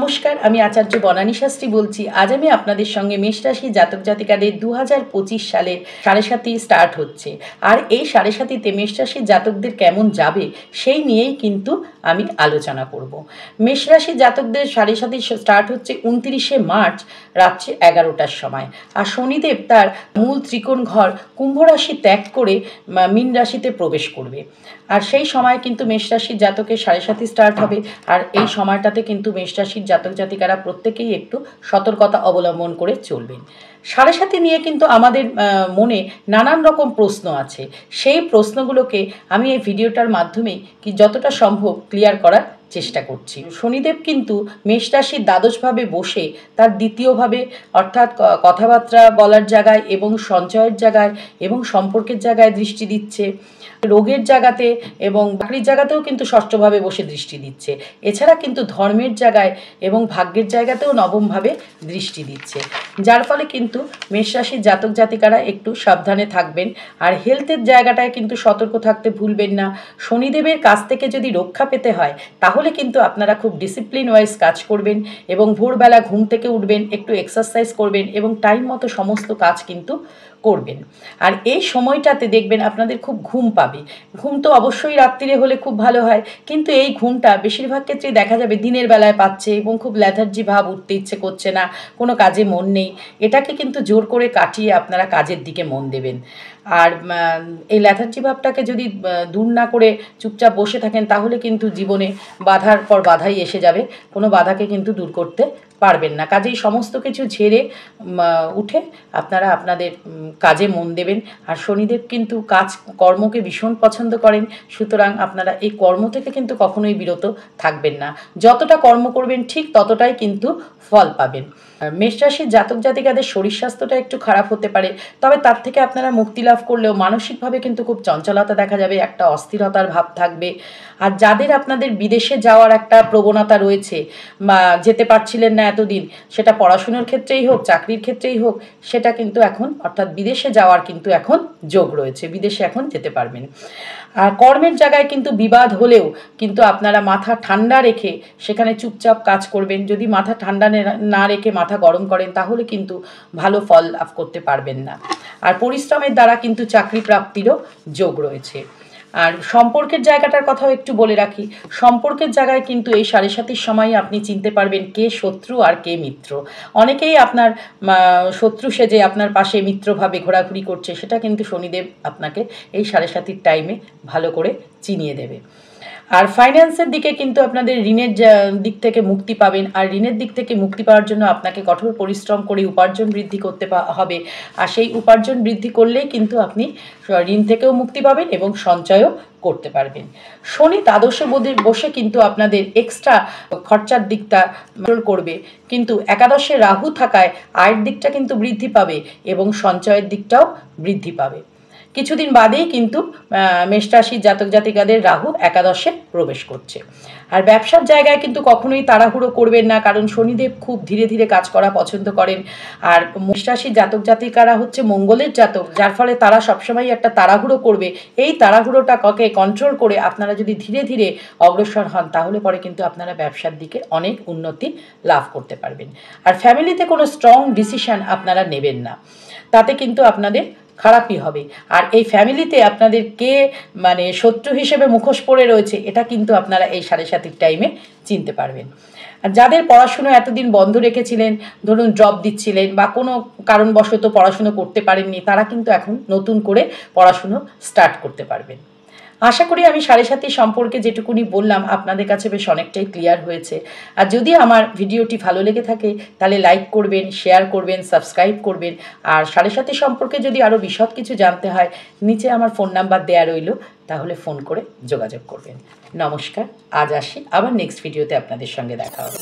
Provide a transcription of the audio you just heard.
নমস্কার, আমি আচার্য বনানী শাস্ত্রী বলছি। আজ আমি আপনাদের সঙ্গে মেষ রাশি জাতক জাতিকাদের 2025 সালের সাড়ে সাতি স্টার্ট হচ্ছে, আর এই সাড়ে সাতিতে মেষ রাশির জাতকদের কেমন যাবে সেই নিয়েই কিন্তু আমি আলোচনা করব। মেষ রাশির জাতকদের সাড়ে সাতি স্টার্ট হচ্ছে 29শে মার্চ রাত্রি 11টার সময়, আর শনিদেব তার মূল ত্রিকোণ ঘর কুম্ভ রাশি ত্যাগ করে মীন রাশিতে প্রবেশ করবে। আর সেই সময় কিন্তু মেষ রাশির জাতকের সাড়ে সাতি স্টার্ট হবে। আর এই সময়টাতে কিন্তু মেষ রাশির জাতক জাতিকারা প্রত্যেকেই একটু সতর্কতা অবলম্বন করে চলবেন। সাড়ে সাতি নিয়ে কিন্তু আমাদের মনে নানান রকম প্রশ্ন আছে, সেই প্রশ্নগুলোকে আমি এই ভিডিওটার মাধ্যমেই যতটা সম্ভব ক্লিয়ার করার চেষ্টা করছি। শনিদেব কিন্তু মেষ রাশির দ্বাদশভাবে বসে তার দ্বিতীয়ভাবে অর্থাৎ কথাবার্তা বলার জায়গায় এবং সঞ্চয়ের জায়গায় এবং সম্পর্কের জায়গায় দৃষ্টি দিচ্ছে, রোগের জায়গাতে এবং চাকরির জায়গাতেও কিন্তু ষষ্ঠভাবে বসে দৃষ্টি দিচ্ছে। এছাড়া কিন্তু ধর্মের জায়গায় এবং ভাগ্যের জায়গাতেও নবমভাবে দৃষ্টি দিচ্ছে, যার ফলে কিন্তু মেষ রাশির জাতক জাতিকারা একটু সাবধানে থাকবেন। আর হেলথের জায়গাটায় কিন্তু সতর্ক থাকতে ভুলবেন না। শনিদেবের কাছ থেকে যদি রক্ষা পেতে হয় তাহলে কিন্তু আপনারা খুব ডিসিপ্লিন ওয়াইজ কাজ করবেন এবং ভোরবেলা ঘুম থেকে উঠবেন, একটু এক্সারসাইজ করবেন এবং টাইম মতো সমস্ত কাজ কিন্তু করবেন। আর এই সময়টাতে দেখবেন আপনাদের খুব ঘুম পাবে। ঘুম তো অবশ্যই রাত্রিরে হলে খুব ভালো হয়, কিন্তু এই ঘুমটা বেশিরভাগ ক্ষেত্রেই দেখা যাবে দিনের বেলায় পাচ্ছে এবং খুব ল্যাথার্জি ভাব, উঠতে ইচ্ছে করছে না, কোনো কাজে মন নেই। এটাকে কিন্তু জোর করে কাটিয়ে আপনারা কাজের দিকে মন দেবেন। আর এই ল্যাথার্জি ভাবটাকে যদি দূর না করে চুপচাপ বসে থাকেন তাহলে কিন্তু জীবনে বাধার পর বাধাই এসে যাবে, কোনো বাধাকে কিন্তু দূর করতে পারবেন না। কাজেই সমস্ত কিছু ঝেড়ে উঠে আপনারা আপনাদের কাজে মন দেবেন। আর শনিদেব কিন্তু কর্মকে ভীষণ পছন্দ করেন, সুতরাং আপনারা এই কর্ম থেকে কিন্তু কখনোই বিরত থাকবেন না। যতটা কর্ম করবেন ঠিক ততটাই কিন্তু ফল পাবেন। মেষ রাশির জাতক জাতিকাদের শরীর স্বাস্থ্যটা একটু খারাপ হতে পারে, তবে তার থেকে আপনারা মুক্তি লাভ করলেও মানসিকভাবে কিন্তু খুব চঞ্চলতা দেখা যাবে, একটা অস্থিরতার ভাব থাকবে। আর যাদের আপনাদের বিদেশে যাওয়ার একটা প্রবণতা রয়েছে বা যেতে পারছিলেন না এতদিন, সেটা পড়াশুনোর ক্ষেত্রেই হোক, চাকরির ক্ষেত্রেই হোক, সেটা কিন্তু এখন অর্থাৎ বিদেশে যাওয়ার কিন্তু এখন যোগ রয়েছে, বিদেশে এখন যেতে পারবেন। আর কর্মের জায়গায় কিন্তু বিবাদ হলেও কিন্তু আপনারা মাথা ঠান্ডা রেখে সেখানে চুপচাপ কাজ করবেন। যদি মাথা ঠান্ডা না রেখে মাথা গরম করেন তাহলে কিন্তু ভালো ফল লাভ করতে পারবেন না। আর পরিশ্রমের দ্বারা কিন্তু চাকরি প্রাপ্তিরও যোগ রয়েছে। আর সম্পর্কের জায়গাটার কথাও একটু বলে রাখি, সম্পর্কের জায়গায় কিন্তু এই সাড়ে সাতির সময় আপনি চিনতে পারবেন কে শত্রু আর কে মিত্র। অনেকেই আপনার শত্রু সেজে আপনার পাশে মিত্রভাবে ঘোরাঘুরি করছে, সেটা কিন্তু শনিদেব আপনাকে এই সাড়ে সাতির টাইমে ভালো করে চিনিয়ে দেবে। আর ফাইন্যান্সের দিকে কিন্তু আপনাদের ঋণের দিক থেকে মুক্তি পাবেন, আর ঋণের দিক থেকে মুক্তি পাওয়ার জন্য আপনাকে কঠোর পরিশ্রম করে উপার্জন বৃদ্ধি করতে হবে। আর সেই উপার্জন বৃদ্ধি করলেই কিন্তু আপনি ঋণ থেকেও মুক্তি পাবেন এবং সঞ্চয়ও করতে পারবেন। শনি দ্বাদশে বসে কিন্তু আপনাদের এক্সট্রা খরচার দিকটা কন্ট্রোল করবে, কিন্তু একাদশে রাহু থাকায় আয়ের দিকটা কিন্তু বৃদ্ধি পাবে এবং সঞ্চয়ের দিকটাও বৃদ্ধি পাবে। কিছুদিন বাদেই কিন্তু মেষ রাশির জাতক জাতিকাদের রাহু একাদশে প্রবেশ করছে। আর ব্যবসার জায়গায় কিন্তু কখনোই তাড়াহুড়ো করবেন না, কারণ শনিদেব খুব ধীরে ধীরে কাজ করা পছন্দ করেন। আর মেষ রাশির জাতক জাতিকারা হচ্ছে মঙ্গলের জাতক, যার ফলে তারা সবসময় একটা তাড়াহুড়ো করবে। এই তাড়াহুড়োটাকে কন্ট্রোল করে আপনারা যদি ধীরে ধীরে অগ্রসর হন তাহলে পরে কিন্তু আপনারা ব্যবসার দিকে অনেক উন্নতি লাভ করতে পারবেন। আর ফ্যামিলিতে কোনো স্ট্রং ডিসিশন আপনারা নেবেন না, তাতে কিন্তু আপনাদের খারাপই হবে। আর এই ফ্যামিলিতে আপনাদের কে শত্রু হিসেবে মুখোশ পড়ে রয়েছে এটা কিন্তু আপনারা এই সাড়ে সাতির টাইমে চিনতে পারবেন। আর যাদের পড়াশুনো এতদিন বন্ধ রেখেছিলেন, ধরুন জব দিচ্ছিলেন বা কোনো কারণবশত পড়াশুনো করতে পারেননি, তারা কিন্তু এখন নতুন করে পড়াশুনো স্টার্ট করতে পারবেন। আশা করি আমি সাড়ে সাতি সম্পর্কে যেটুকুনি বললাম আপনাদের কাছে বেশ অনেকটাই ক্লিয়ার হয়েছে। আর যদি আমার ভিডিওটি ভালো লেগে থাকে তাহলে লাইক করবেন, শেয়ার করবেন, সাবস্ক্রাইব করবেন। আর সাড়ে সাতি সম্পর্কে যদি আরও বিশদ কিছু জানতে হয় নিচে আমার ফোন নাম্বার দেওয়া রইল, তাহলে ফোন করে যোগাযোগ করবেন। নমস্কার, আজ আসি, আবার নেক্সট ভিডিওতে আপনাদের সঙ্গে দেখা হবে।